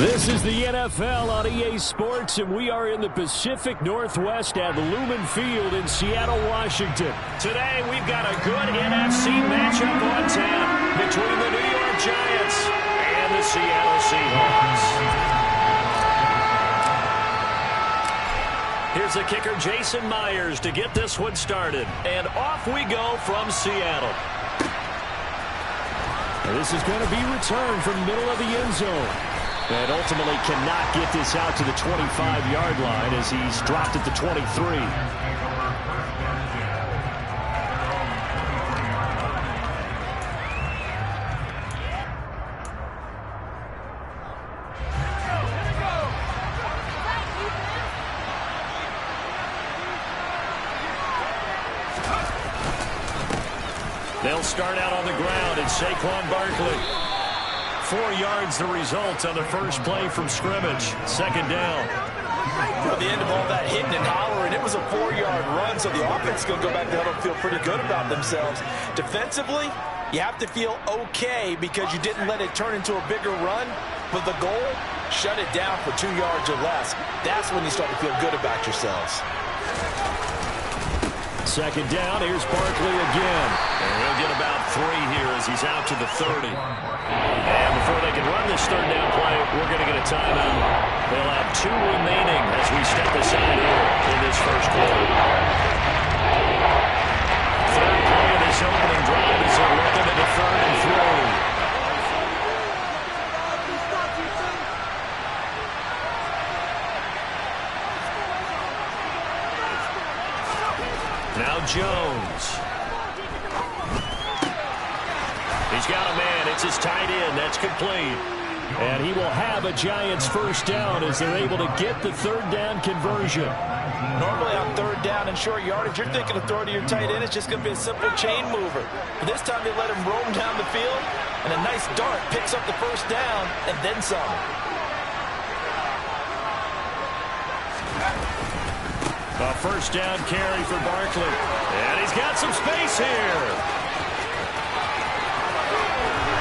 This is the NFL on EA Sports, and we are in the Pacific Northwest at Lumen Field in Seattle, Washington. Today, we've got a good NFC matchup on tap between the New York Giants and the Seattle Seahawks. Here's the kicker, Jason Myers, to get this one started. And off we go from Seattle. This is going to be returned from the middle of the end zone. And ultimately cannot get this out to the 25-yard line as he's dropped at the 23. They'll start out on the ground. It's Saquon Barkley. 4 yards the result on the first play from scrimmage. Second down. At the end of all that hitting and hollering, it was a 4-yard run, so the offense is going to go back to huddle and feel pretty good about themselves. Defensively, you have to feel okay because you didn't let it turn into a bigger run. But the goal, shut it down for 2 yards or less. That's when you start to feel good about yourselves. Second down, here's Barkley again. And he'll get about 3 here as he's out to the 30. And before they can run this third down play, we're going to get a timeout. They'll have 2 remaining as we step aside here in this first quarter. Third play of this opening drive is they're looking at the 3rd and 3. Now Jones. He's got a man. It's his tight end. That's complete. And he will have a Giants first down as they're able to get the third down conversion. Normally on third down and short yardage, you're thinking of throwing to your tight end. It's just going to be a simple chain mover. But this time they let him roam down the field, and a nice dart picks up the first down and then some. A first down carry for Barkley. And he's got some space here.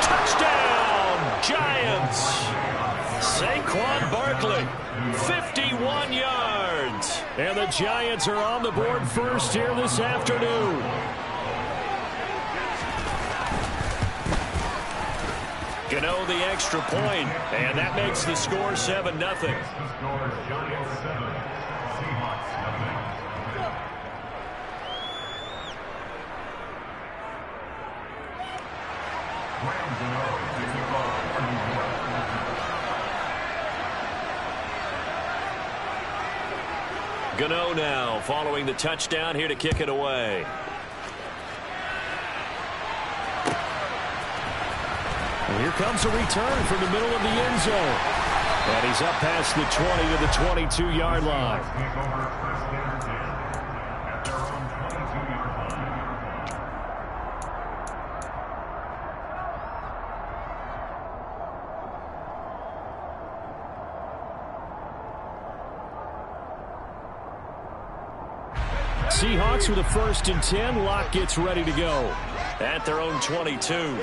Touchdown, Giants. Saquon Barkley, 51 yards. And the Giants are on the board first here this afternoon. Gano the extra point, and that makes the score 7-0. Gano now following the touchdown here to kick it away. And here comes a return from the middle of the end zone. And he's up past the 20 to the 22-yard line. Seahawks with a 1st and 10. Locke gets ready to go at their own 22.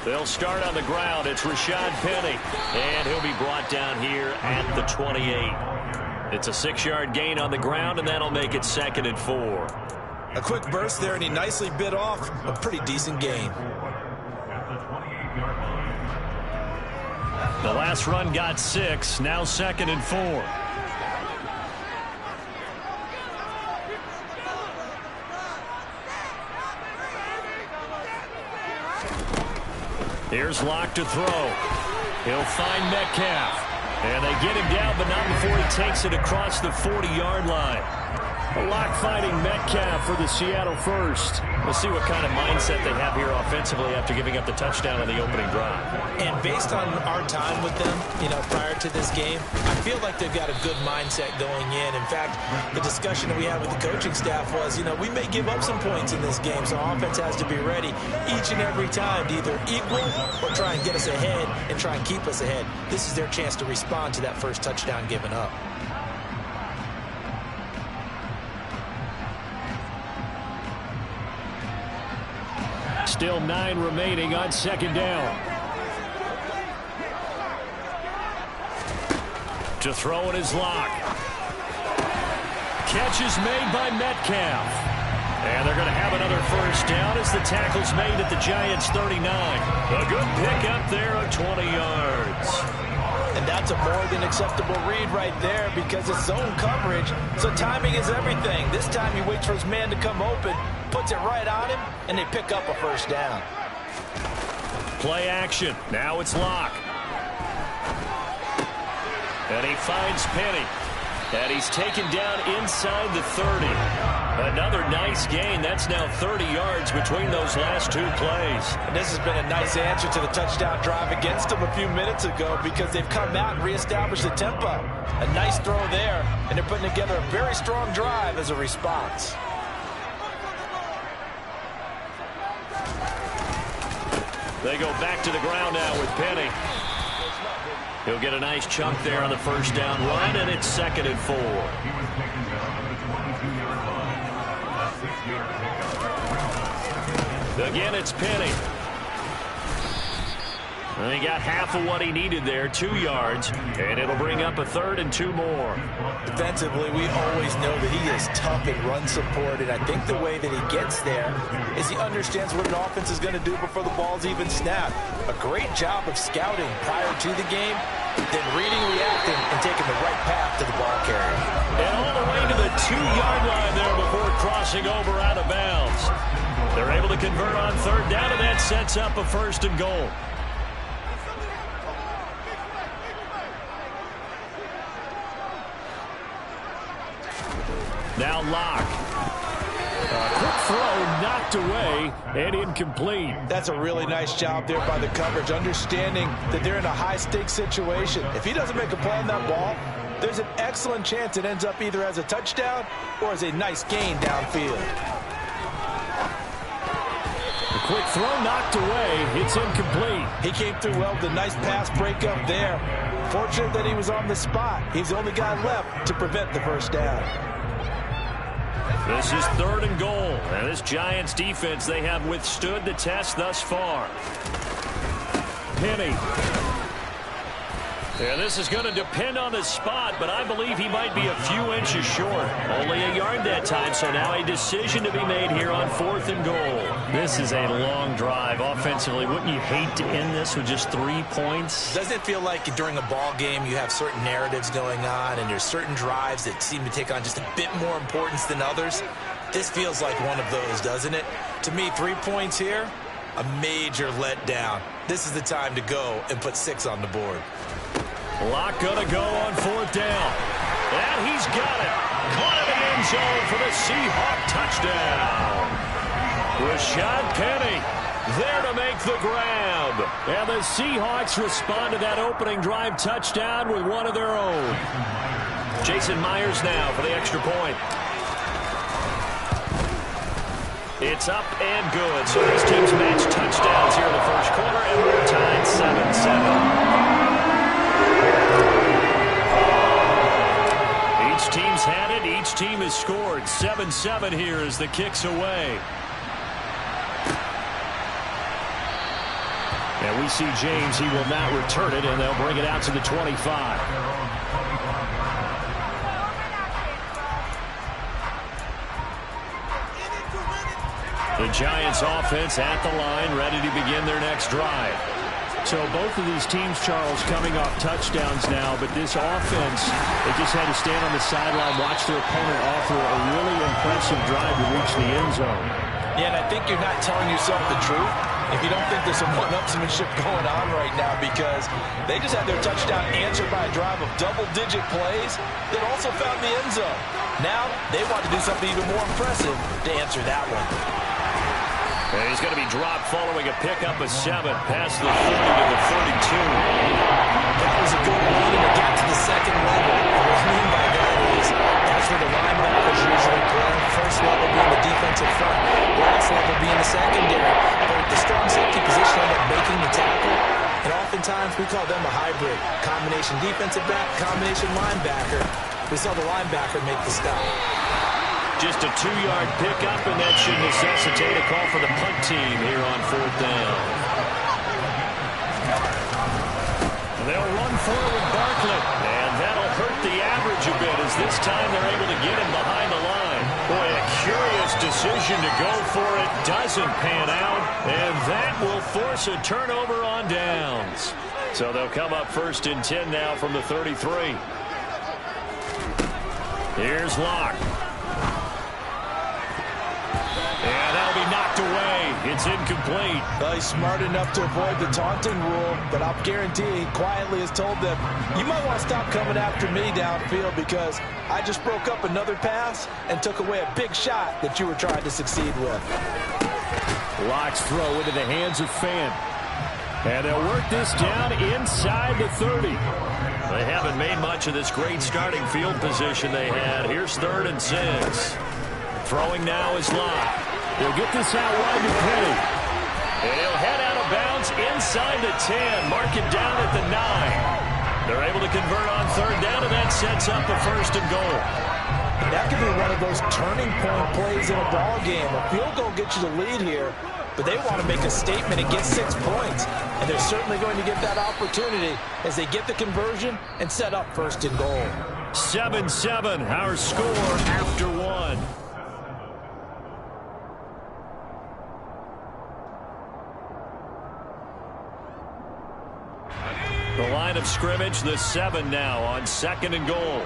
They'll start on the ground. It's Rashad Penny, and he'll be brought down here at the 28. It's a 6-yard gain on the ground, and that'll make it 2nd and 4. A quick burst there, and he nicely bit off a pretty decent gain. The last run got 6. Now 2nd and 4. Here's Locke to throw. He'll find Metcalf. And they get him down, but not before he takes it across the 40-yard line. Locke fighting Metcalf for the Seattle first. We'll see what kind of mindset they have here offensively after giving up the touchdown on the opening drive. And based on our time with them, prior to this game, I feel like they've got a good mindset going in. In fact, the discussion that we had with the coaching staff was, we may give up some points in this game, so our offense has to be ready each and every time to either equal or try and get us ahead and try and keep us ahead. This is their chance to respond to that first touchdown given up. Still 9 remaining on 2nd down. To throw in his lock. Catch is made by Metcalf. And they're going to have another first down as the tackle's made at the Giants' 39. A good pickup there of 20 yards. And that's a more than acceptable read right there because it's zone coverage, so timing is everything. This time he waits for his man to come open, puts it right on him, and they pick up a first down. Play action. Now it's Locke. And he finds Penny. And he's taken down inside the 30. Another nice gain. That's now 30 yards between those last two plays. And this has been a nice answer to the touchdown drive against them a few minutes ago because they've come out and reestablished the tempo. A nice throw there, and they're putting together a very strong drive as a response. They go back to the ground now with Penny. He'll get a nice chunk there on the first down run, and it's 2nd and 4. Again, it's Penny. And he got half of what he needed there, 2 yards, and it'll bring up a 3rd and 2 more. Defensively, we always know that he is tough in run support, and I think the way that he gets there is he understands what an offense is going to do before the ball's even snapped. A great job of scouting prior to the game, then reading, reacting, and taking the right path to the ball carrier. And all the way to the 2-yard line there before crossing over out of bounds. They're able to convert on 3rd down, and that sets up a 1st and goal. Now Locke. A quick throw knocked away and incomplete. That's a really nice job there by the coverage, understanding that they're in a high-stakes situation. If he doesn't make a play on that ball, there's an excellent chance it ends up either as a touchdown or as a nice gain downfield. A quick throw knocked away. It's incomplete. He came through well with a nice pass breakup there. Fortunate that he was on the spot. He's the only guy left to prevent the first down. This is 3rd and goal. And this Giants defense, they have withstood the test thus far. Penny. And this is going to depend on the spot, but I believe he might be a few inches short. Only a yard that time, so now a decision to be made here on 4th and goal. This is a long drive offensively. Wouldn't you hate to end this with just 3 points? Doesn't it feel like during a ball game you have certain narratives going on and there's certain drives that seem to take on just a bit more importance than others? This feels like one of those, doesn't it? To me, 3 points here, a major letdown. This is the time to go and put 6 on the board. Locke gonna go on 4th down. And he's got it. Caught in the end zone for the Seahawk touchdown. Rashad Penny there to make the grab. And the Seahawks respond to that opening drive touchdown with one of their own. Jason Myers now for the extra point. It's up and good. So these teams match touchdowns here in the first quarter, and we're tied 7-7. Each team's had it. Each team has scored. 7-7 here as the kick's away. And we see James. He will not return it, and they'll bring it out to the 25. The Giants offense at the line, ready to begin their next drive. So both of these teams, Charles, coming off touchdowns now, but this offense, they just had to stand on the sideline, watch their opponent offer a really impressive drive to reach the end zone. Yeah, and I think you're not telling yourself the truth if you don't think there's some one-upsmanship going on right now, because they just had their touchdown answered by a drive of double-digit plays that also found the end zone. Now they want to do something even more impressive to answer that one. And he's going to be dropped following a pickup of 7 past the 30 to the 32. That was a good run, and it got to the second level. And what I mean by that is that's where the linebackers usually play. First level being the defensive front, last level being the secondary. But the strong safety position end up making the tackle. And oftentimes we call them a hybrid. Combination defensive back, combination linebacker. We saw the linebacker make the stop. Just a 2-yard pickup, and that should necessitate a call for the punt team here on 4th down. They'll run for it with Barkley, and that'll this time they're able to get him behind the line. Boy, a curious decision to go for it. Doesn't pan out, and that will force a turnover on downs. So they'll come up 1st and 10 now from the 33. Here's Locke. And that'll be knocked away. It's incomplete. Well, he's smart enough to avoid the taunting rule, but I'll guarantee he quietly has told them, you might want to stop coming after me downfield because I just broke up another pass and took away a big shot that you were trying to succeed with. Locke's throw into the hands of Fant. And they'll work this down inside the 30. They haven't made much of this great starting field position they had. Here's 3rd and 6. Throwing now is Locke. They'll get this out wide to Penny. And he'll head out of bounds inside the 10. Mark it down at the 9. They're able to convert on 3rd down, and that sets up a 1st and goal. That could be one of those turning point plays in a ball game. A field goal gets you the lead here, but they want to make a statement and get 6 points. And they're certainly going to get that opportunity as they get the conversion and set up 1st and goal. 7-7, our score after 1. The line of scrimmage, the 7 now on 2nd and goal.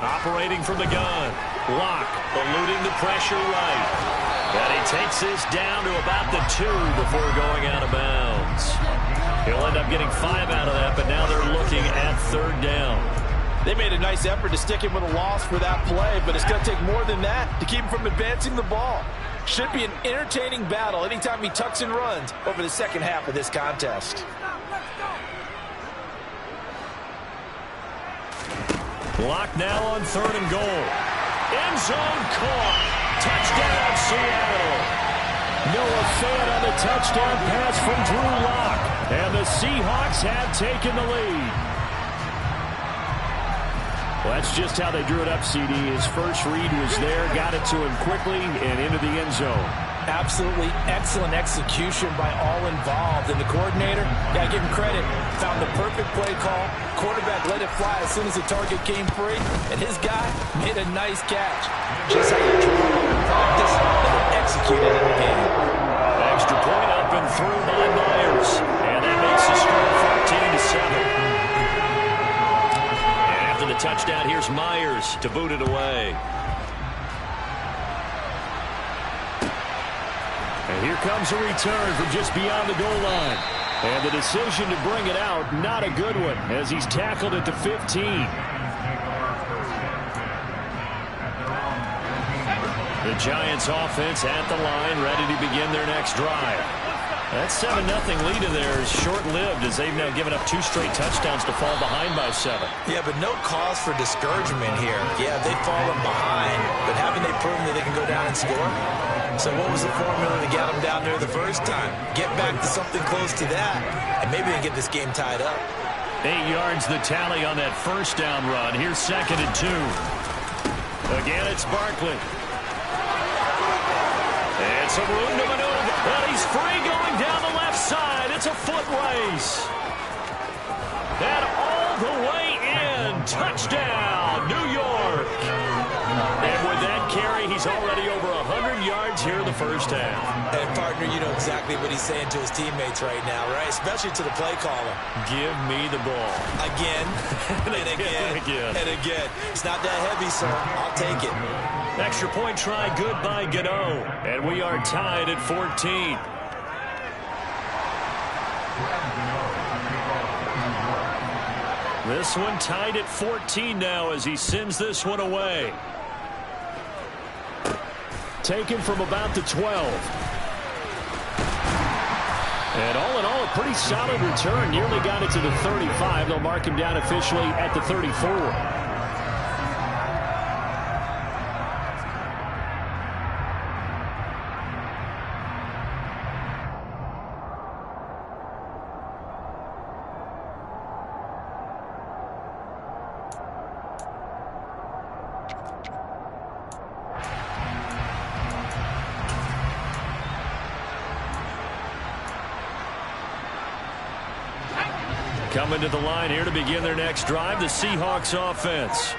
Operating from the gun. Locke eluding the pressure right. And he takes this down to about the 2 before going out of bounds. He'll end up getting 5 out of that, but now they're looking at 3rd down. They made a nice effort to stick him with a loss for that play, but it's going to take more than that to keep him from advancing the ball. Should be an entertaining battle anytime he tucks and runs over the second half of this contest. Locke now on 3rd and goal. End zone caught. Touchdown, Seattle. Noah Fant on the touchdown pass from Drew Lock. And the Seahawks have taken the lead. Well, that's just how they drew it up, CD. His first read was there, got it to him quickly, and into the end zone. Absolutely excellent execution by all involved. And the coordinator, got to give him credit, found the perfect play call. Quarterback let it fly as soon as the target came free, and his guy made a nice catch. Just how you draw up in practice and execute it in the game. Extra point up and through by Myers. And that makes the score 14-7. The touchdown, here's Myers to boot it away. And here comes a return from just beyond the goal line. And the decision to bring it out, not a good one, as he's tackled at the 15. The Giants offense at the line, ready to begin their next drive. That 7-0 lead of theirs is short-lived as they've now given up 2 straight touchdowns to fall behind by 7. Yeah, but no cause for discouragement here. Yeah, they've fallen behind, but haven't they proven that they can go down and score? So what was the formula to get them down there the first time? Get back to something close to that, and maybe they get this game tied up. 8 yards the tally on that first down run. Here's 2nd and 2. Again, it's Barkley. And some room to maneuver. Well, he's free going down the left side. It's a foot race. And all the way in. Touchdown, New York. And with that carry, he's already over 100 yards here in the first half. And, partner, you know exactly what he's saying to his teammates right now, right? Especially to the play caller. Give me the ball. Again, and again, and again. It's not that heavy, sir. I'll take it. Extra point try good by Gano. And we are tied at 14. This one tied at 14 now as he sends this one away. Taken from about the 12. And all in all, a pretty solid return. Nearly got it to the 35. They'll mark him down officially at the 34. Coming to the line here to begin their next drive, the Seahawks offense.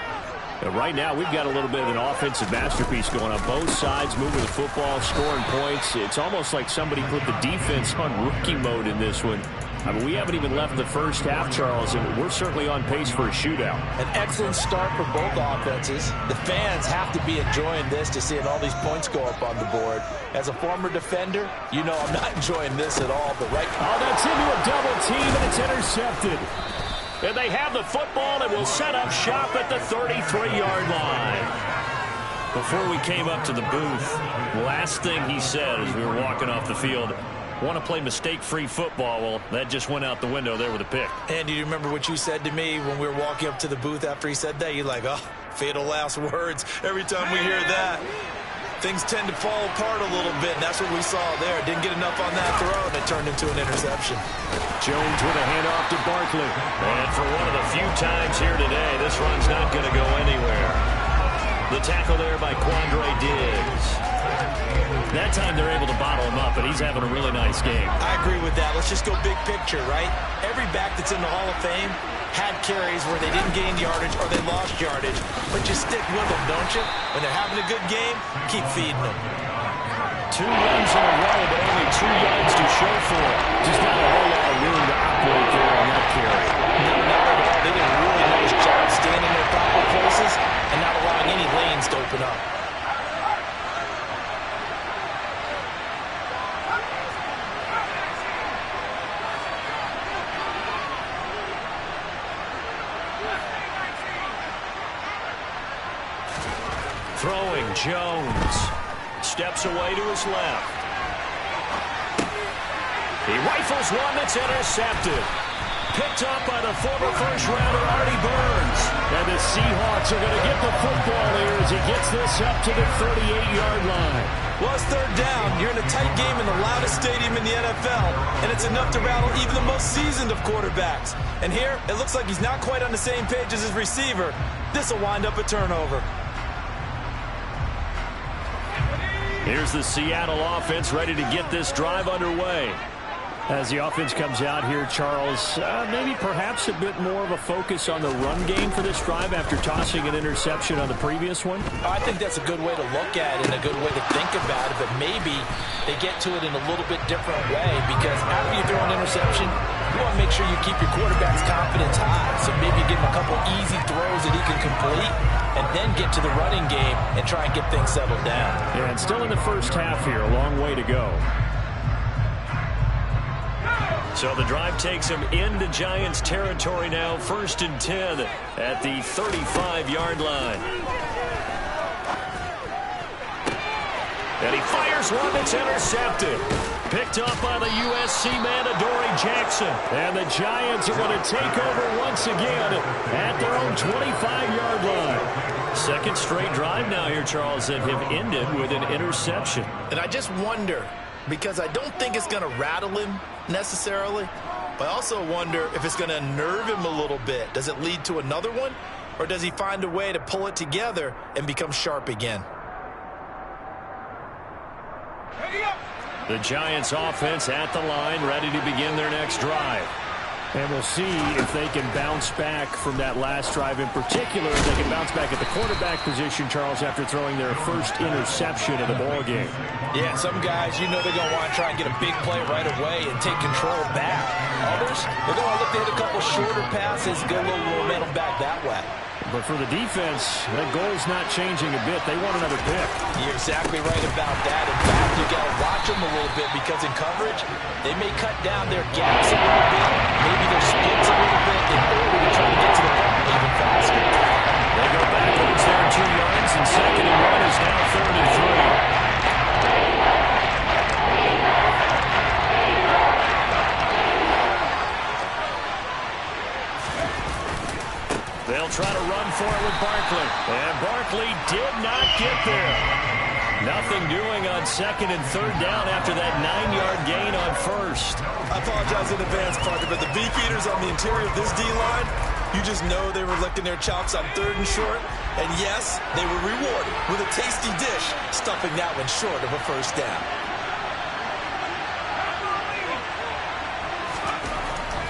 Right now, we've got a little bit of an offensive masterpiece going on both sides, moving the football, scoring points. It's almost like somebody put the defense on rookie mode in this one. I mean, we haven't even left the first half, Charles, and we're certainly on pace for a shootout. An excellent start for both offenses. The fans have to be enjoying this to seeing all these points go up on the board. As a former defender, you know I'm not enjoying this at all. But right, oh, that's into a double team, and it's intercepted. And they have the football and will set up shop at the 33-yard line. Before we came up to the booth, last thing he said as we were walking off the field, want to play mistake-free football. Well, that just went out the window there with a pick. And do you remember what you said to me when we were walking up to the booth after he said that? You're like, oh, fatal last words. Every time we hear that, things tend to fall apart a little bit, and that's what we saw there. Didn't get enough on that throw, and it turned into an interception. Jones with a handoff to Barkley. And for one of the few times here today, this run's not going to go anywhere. The tackle there by Quandre Diggs. That time they're able to bottle him up, but he's having a really nice game. I agree with that. Let's just go big picture, right? Every back that's in the Hall of Fame had carries where they didn't gain yardage or they lost yardage, but you stick with them, don't you? When they're having a good game, keep feeding them. 2 runs in a row, but only 2 yards to show for it. Just not a whole lot of room to operate there on that carry. No, not at all. They did a really nice job staying in their proper places and not allowing any lanes to open up. Throwing, Jones. Steps away to his left. He rifles one that's intercepted. Picked up by the former first-rounder Artie Burns. And the Seahawks are going to get the football here as he gets this up to the 38-yard line. Well, it's third down. You're in a tight game in the loudest stadium in the NFL, and it's enough to rattle even the most seasoned of quarterbacks. And here, it looks like he's not quite on the same page as his receiver. This will wind up a turnover. Here's the Seattle offense ready to get this drive underway. As the offense comes out here, Charles, maybe perhaps a bit more of a focus on the run game for this drive after tossing an interception on the previous one? I think that's a good way to look at it and a good way to think about it, but maybe they get to it in a little bit different way because after you throw an interception, you want to make sure you keep your quarterback's confidence high. So maybe give him a couple easy throws that he can complete and then get to the running game and try and get things settled down. Yeah, and still in the first half here, a long way to go. So the drive takes him into Giants territory now, 1st and 10 at the 35-yard line. And he fires one that's intercepted. Picked up by the USC man, Adoree Jackson. And the Giants are going to take over once again at their own 25-yard line. Second straight drive now here, Charles, that have ended with an interception. And I just wonder, because I don't think it's going to rattle him necessarily, but I also wonder if it's going to unnerve him a little bit. Does it lead to another one, or does he find a way to pull it together and become sharp again? The Giants offense at the line, ready to begin their next drive. And we'll see if they can bounce back from that last drive in particular. If they can bounce back at the quarterback position, Charles, after throwing their first interception of the ball game. Yeah, some guys, you know they're going to want to try and get a big play right away and take control back. Others, they're going to look to hit a couple shorter passes, get a little momentum back that way. But for the defense, that goal's not changing a bit. They want another pick. You're exactly right about that. In fact, you got to watch them a little bit because in coverage, they may cut down their gaps a little bit, maybe their splits a little bit in order to try to get to the ball even faster. They go backwards there 2 yards, and 2nd and 1 is now 3rd and 3. They'll try to run for it with Barkley. And Barkley did not get there. Nothing doing on 2nd and 3rd down after that 9-yard gain on 1st. I apologize in advance, partner, but the beefeaters on the interior of this D-line, you just know they were licking their chops on 3rd and short. And yes, they were rewarded with a tasty dish, stuffing that one short of a 1st down.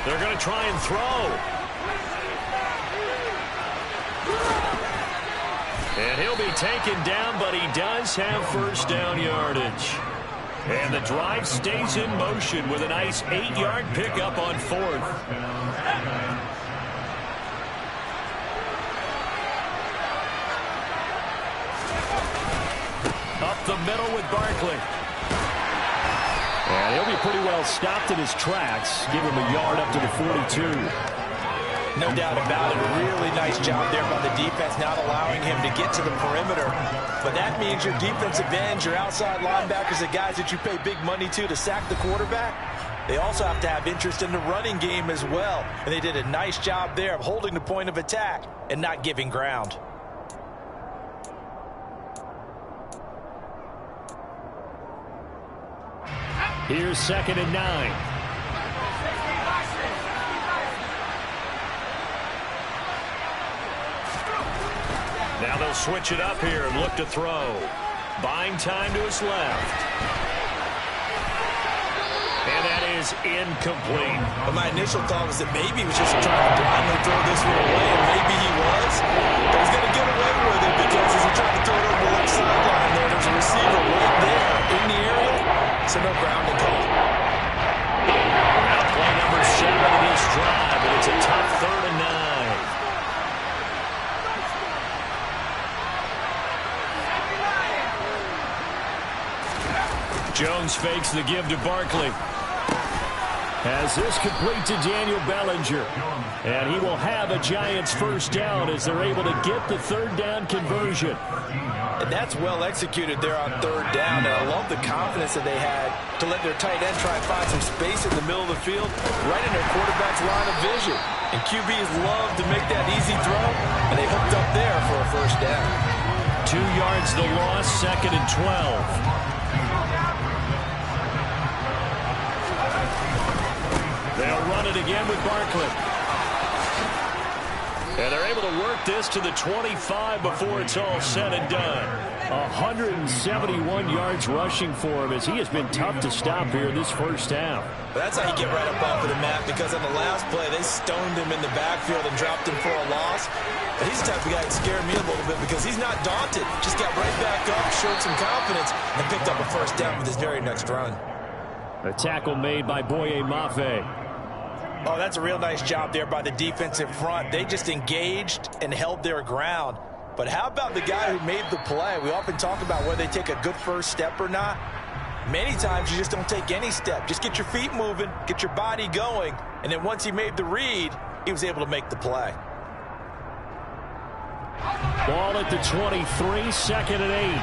They're going to try and throw. And he'll be taken down, but he does have first down yardage. And the drive stays in motion with a nice 8-yard pickup on 4th. Up the middle with Barkley. And he'll be pretty well stopped in his tracks. Give him a yard up to the 42. No doubt about it. A really nice job there by the defense, not allowing him to get to the perimeter. But that means your defensive ends, your outside linebackers, the guys that you pay big money to sack the quarterback, they also have to have interest in the running game as well. And they did a nice job there of holding the point of attack and not giving ground. Here's 2nd and 9. Now they'll switch it up here and look to throw. Buying time to his left. And that is incomplete. But my initial thought was that maybe he was just trying to blindly throw this one away, and maybe he was. But he's going to get away with it because as he tried to throw it over the left sideline there's a receiver right there in the area. So no grounding call. Now play number 7 in this drive, and it's a tough 3rd and 9. Jones fakes the give to Barkley. Has this complete to Daniel Bellinger. And he will have a Giants first down as they're able to get the 3rd down conversion. And that's well executed there on 3rd down. And I love the confidence that they had to let their tight end try and find some space in the middle of the field, right in their quarterback's line of vision. And QBs love to make that easy throw, and they hooked up there for a first down. 2 yards the loss, 2nd and 12. They'll run it again with Barkley. And they're able to work this to the 25 before it's all said and done. 171 yards rushing for him as he has been tough to stop here in this first half. But that's how you get right up off of the map, because on the last play, they stoned him in the backfield and dropped him for a loss. But he's the type of guy that scared me a little bit because he's not daunted. Just got right back up, showed some confidence, and picked up a first down with his very next run. A tackle made by Boye Mafe. Oh, that's a real nice job there by the defensive front. They just engaged and held their ground. But how about the guy who made the play? We often talk about whether they take a good first step or not. Many times you just don't take any step. Just get your feet moving, get your body going, and then once he made the read, he was able to make the play. Ball at the 23, 2nd and 8.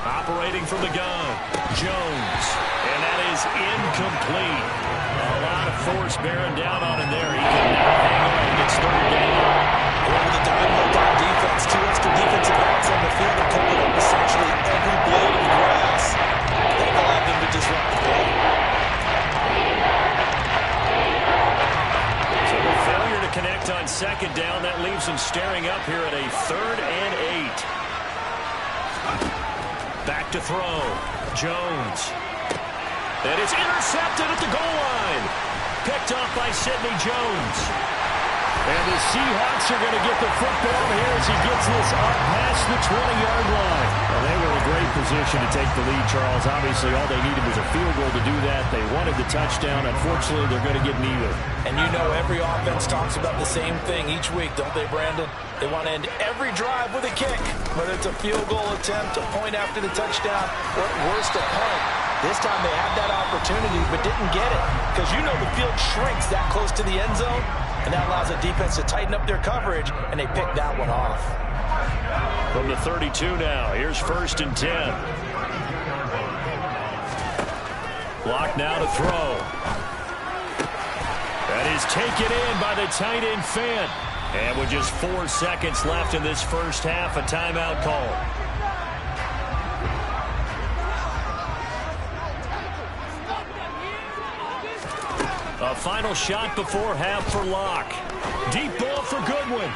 Operating from the gun, Jones, and that is incomplete. A lot of force bearing down on him there. He can now hang on and gets 3rd down. Over the dynamite on defense, 2 extra defensive backs on the field are covering up essentially every blade of grass. They've allowed them to disrupt the play. So the failure to connect on 2nd down, that leaves them staring up here at a 3rd and 8. Back to throw. Jones. And it's intercepted at the goal line. Picked off by Sidney Jones. And the Seahawks are going to get the football here as he gets this up past the 20-yard line. Well, they were in a great position to take the lead, Charles. Obviously, all they needed was a field goal to do that. They wanted the touchdown. Unfortunately, they're going to get neither. And you know every offense talks about the same thing each week, don't they, Brandon? They want to end every drive with a kick, whether it's a field goal attempt, a point after the touchdown, or at worst, a punt. This time they had that opportunity but didn't get it because you know the field shrinks that close to the end zone, and that allows the defense to tighten up their coverage, and they picked that one off. From the 32 now, here's 1st and 10. Block now to throw. That is taken in by the tight end Fant. And with just 4 seconds left in this first half, a timeout call. A final shot before half for Locke. Deep ball for Goodwin.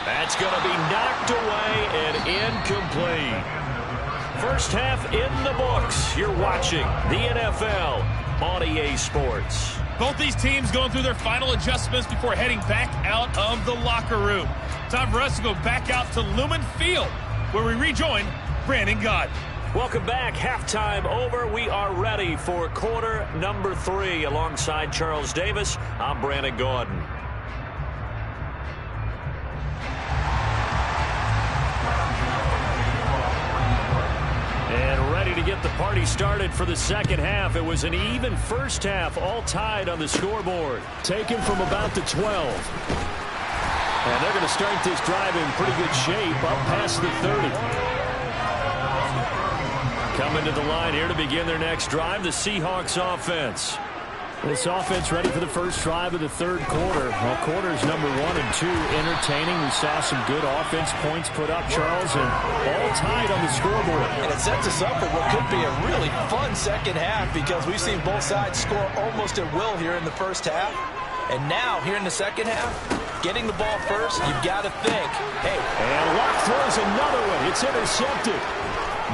That's going to be knocked away and incomplete. First half in the books. You're watching the NFL on EA Sports. Both these teams going through their final adjustments before heading back out of the locker room. Time for us to go back out to Lumen Field, where we rejoin Brandon Gaudin. Welcome back. Halftime over. We are ready for quarter number 3. Alongside Charles Davis, I'm Brandon Gaudin. And ready to get the party started for the second half. It was an even first half, all tied on the scoreboard. Taken from about the 12. And they're going to start this drive in pretty good shape, up past the 30. Coming to the line here to begin their next drive, the Seahawks offense. This offense ready for the first drive of the third quarter. Well, quarters number 1 and 2 entertaining. We saw some good offense points put up, Charles, and all tied on the scoreboard. And it sets us up for what could be a really fun second half because we've seen both sides score almost at will here in the first half. And now, here in the second half, getting the ball first, you've got to think, hey. And Locke throws another one. It's intercepted.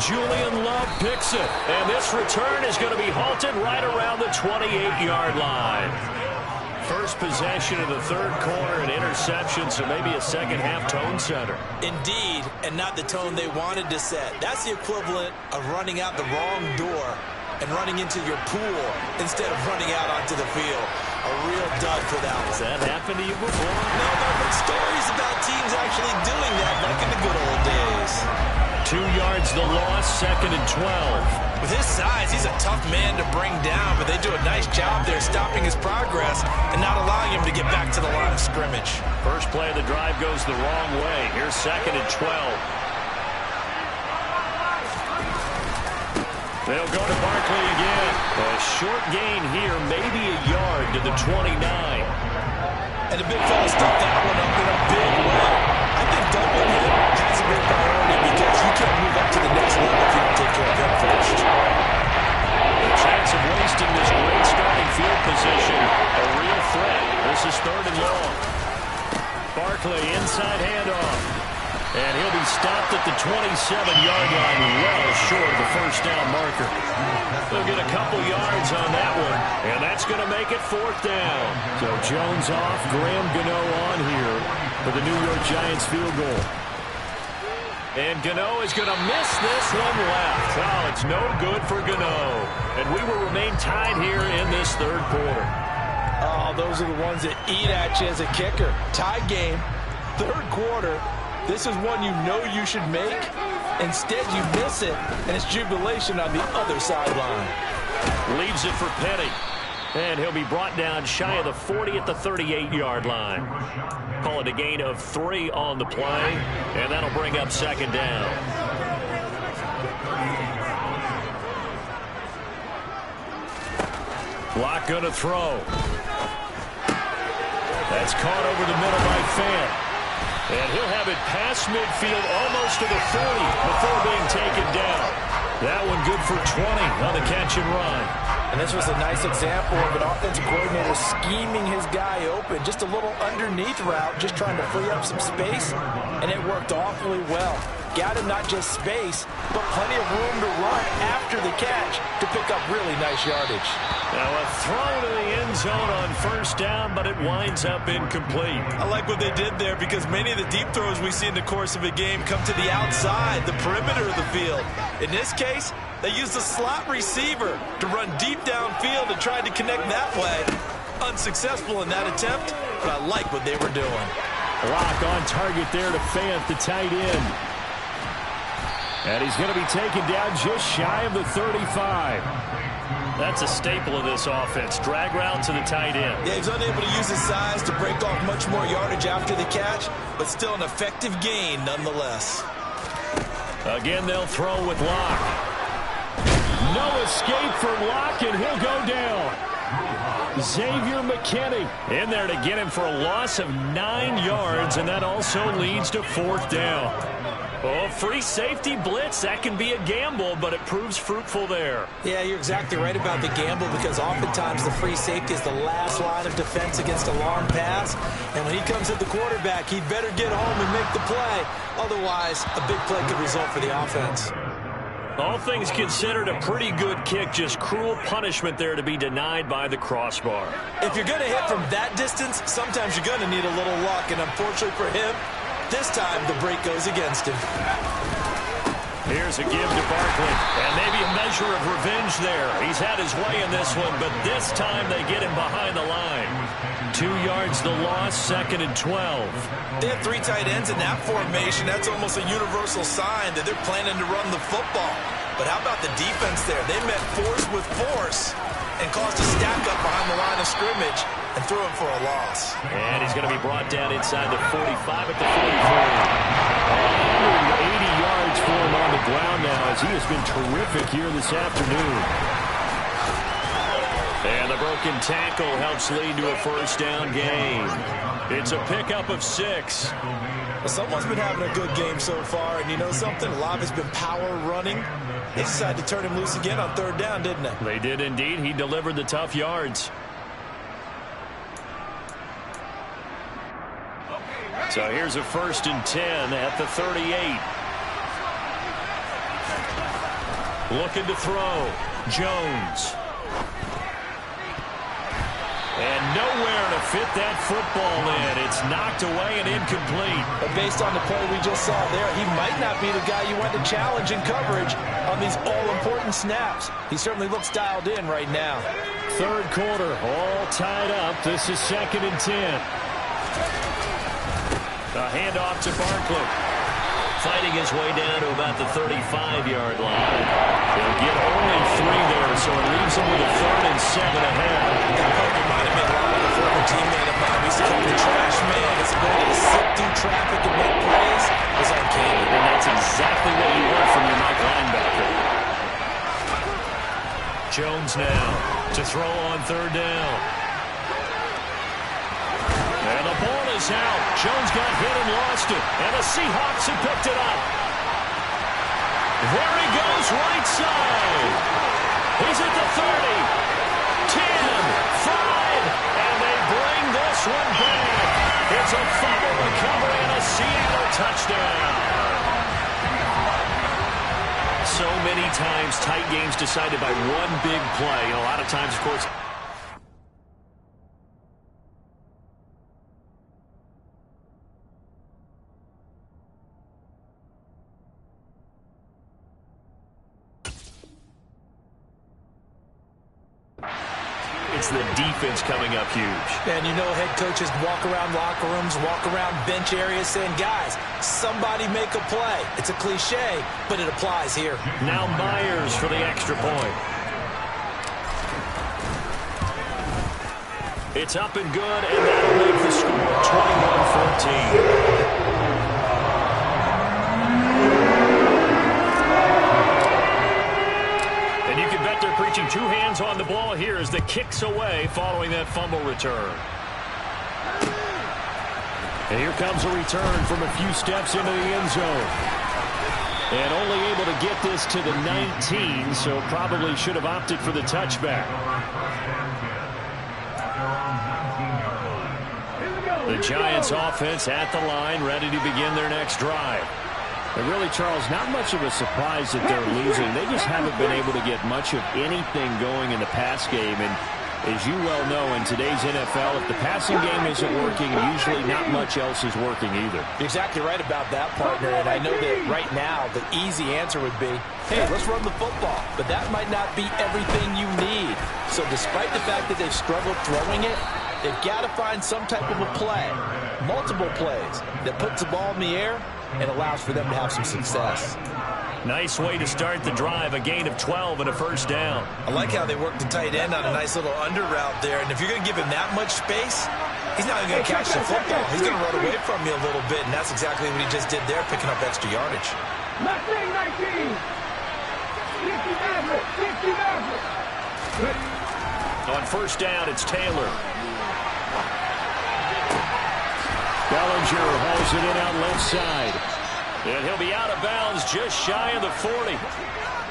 Julian Love picks it. And this return is going to be halted right around the 28-yard line. First possession of the third quarter, an interception, so maybe a second-half tone setter. Indeed, and not the tone they wanted to set. That's the equivalent of running out the wrong door and running into your pool instead of running out onto the field. A real dud for that one. Has that happened to you before? No, but I've heard stories about teams actually doing that like in the good old days. 2 yards the loss, second and 12. With his size, he's a tough man to bring down, but they do a nice job there stopping his progress and not allowing him to get back to the line of scrimmage. First play of the drive goes the wrong way. Here's second and 12. They'll go to Barkley again. A short gain here, maybe a yard to the 29. And the big fella stuffed that one up in a big way. I think doubling him has a big priority because you can't move up to the next level if you don't take care of him first. A chance of wasting this great starting field position. A real threat. This is third and long. Barkley inside handoff. And he'll be stopped at the 27-yard line, well short of the first down marker. They'll get a couple yards on that one, and that's going to make it fourth down. So Jones off, Graham Gano on here for the New York Giants field goal. And Gano is going to miss this one left. Oh, it's no good for Gano. And we will remain tied here in this third quarter. Oh, those are the ones that eat at you as a kicker. Tie game, third quarter. This is one you know you should make. Instead, you miss it, and it's jubilation on the other sideline. Leaves it for Petty. And he'll be brought down shy of the 40 at the 38-yard line. Call it a gain of 3 on the play, and that'll bring up second down. Locke going to throw. That's caught over the middle by Fant. And he'll have it past midfield almost to the 30 before being taken down. That one good for 20 on the catch and run. And this was a nice example of an offensive coordinator scheming his guy open. Just a little underneath route, just trying to free up some space, and it worked awfully well. Got him not just space, but plenty of room to run after the catch to pick up really nice yardage. Now a throw to the end zone on first down, but it winds up incomplete. I like what they did there because many of the deep throws we see in the course of a game come to the outside, the perimeter of the field. In this case, they used a slot receiver to run deep downfield and tried to connect that way. Unsuccessful in that attempt, but I like what they were doing. Locke on target there to Fant, the tight end. And he's going to be taken down just shy of the 35. That's a staple of this offense. Drag route to the tight end. Yeah, he's unable to use his size to break off much more yardage after the catch, but still an effective gain nonetheless. Again, they'll throw with Locke. No escape for Locke, and he'll go down. Xavier McKinney in there to get him for a loss of 9 yards, and that also leads to fourth down. Oh, free safety blitz. That can be a gamble, but it proves fruitful there. Yeah, you're exactly right about the gamble because oftentimes the free safety is the last line of defense against a long pass. And when he comes at the quarterback, he'd better get home and make the play. Otherwise, a big play could result for the offense. All things considered, a pretty good kick. Just cruel punishment there to be denied by the crossbar. If you're going to hit from that distance, sometimes you're going to need a little luck. And unfortunately for him, this time the break goes against him. Here's a give to Barkley. And maybe a measure of revenge there. He's had his way in this one, but this time they get him behind the line. 2 yards the loss, 2nd and 12. They have 3 tight ends in that formation. That's almost a universal sign that they're planning to run the football. But how about the defense there? They met force with force and caused a stack up behind the line of scrimmage and threw him for a loss. And he's going to be brought down inside the 45 at the 43. 180 yards for him on the ground now as he has been terrific here this afternoon. And the broken tackle helps lead to a first down gain. It's a pickup of 6. Well, someone's been having a good game so far, and you know something? A lot of it's been power running. They decided to turn him loose again on 3rd down, didn't they? They did indeed. He delivered the tough yards. So here's a 1st and 10 at the 38. Looking to throw. Jones. And nowhere to fit that football in. It's knocked away and incomplete. But based on the play we just saw there, he might not be the guy you want to challenge in coverage on these all-important snaps. He certainly looks dialed in right now. 3rd quarter, all tied up. This is 2nd and 10. A handoff to Barkley. Fighting his way down to about the 35-yard line. He'll get only 3 there, so it leaves him with a 3rd and 7 ahead. That play reminded me a lot of a former teammate of mine. We used to call him the trash man. His ability to sit through traffic and make plays was uncanny. And that's exactly what you want from your Mike linebacker. Jones now to throw on 3rd down. And the ball is out. Jones got hit and lost it. And the Seahawks have picked it up. There he goes, right side. He's at the 30, 10, 5, and they bring this one back. It's a fumble recovery and a Seattle touchdown. So many times tight games decided by one big play. A lot of times, of course, it's the defense coming up huge. And you know head coaches walk around locker rooms, walk around bench areas saying, guys, somebody make a play. It's a cliche, but it applies here. Now Myers for the extra point. It's up and good, and that'll make the score 21-14. They're preaching 2 hands on the ball here as the kick's away following that fumble return. And here comes a return from a few steps into the end zone. And only able to get this to the 19, so probably should have opted for the touchback. The Giants offense at the line, ready to begin their next drive. And really, Charles, not much of a surprise that they're losing. They just haven't been able to get much of anything going in the pass game. And as you well know, in today's NFL, if the passing game isn't working, usually not much else is working either. You're exactly right about that, partner. And I know that right now the easy answer would be, hey, let's run the football. But that might not be everything you need. So despite the fact that they've struggled throwing it, they've got to find some type of a play, multiple plays, that puts the ball in the air and allows for them to have some success. Nice way to start the drive, a gain of 12 and a first down. I like how they work the tight end on a nice little under route there. And if you're going to give him that much space, he's not even going to catch the football. He's going to run away from you a little bit, and that's exactly what he just did there, picking up extra yardage. 19. On first down, it's Taylor. Bellinger hauls it in out left side. And he'll be out of bounds just shy of the 40.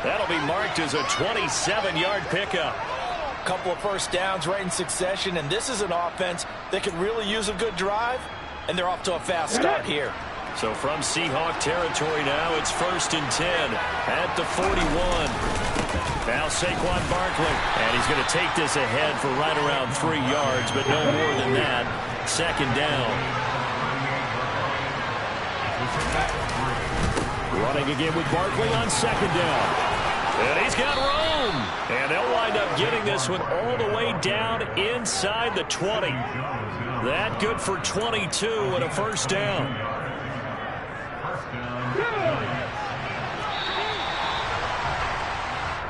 That'll be marked as a 27-yard pickup. A couple of first downs right in succession, and this is an offense that could really use a good drive, and they're off to a fast start here. So from Seahawk territory now, it's 1st and 10 at the 41. Now Saquon Barkley, and he's going to take this ahead for right around 3 yards, but no more than that. 2nd down. Running again with Barkley on 2nd down. And he's got room. And they'll wind up getting this one all the way down inside the 20. That good for 22 and a 1st down.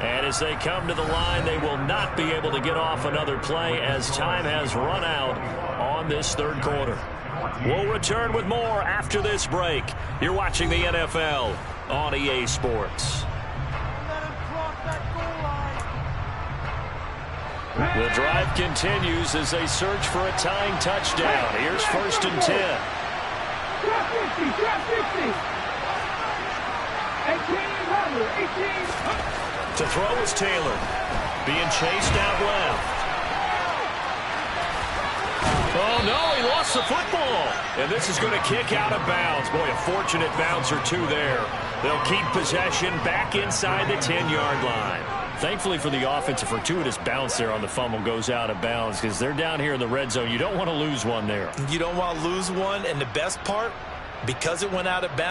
And as they come to the line, they will not be able to get off another play as time has run out on this 3rd quarter. We'll return with more after this break. You're watching the NFL on EA Sports. The drive continues as they search for a tying touchdown. Here's 1st and 10. Drop 50, drop 50. 18. To throw is Taylor. Being chased out left. Oh, no, he lost the football. And this is going to kick out of bounds. Boy, a fortunate bounce or two there. They'll keep possession back inside the 10-yard line. Thankfully for the offense, a fortuitous bounce there on the fumble goes out of bounds because they're down here in the red zone. You don't want to lose one there. You don't want to lose one, and the best part, because it went out of bounds,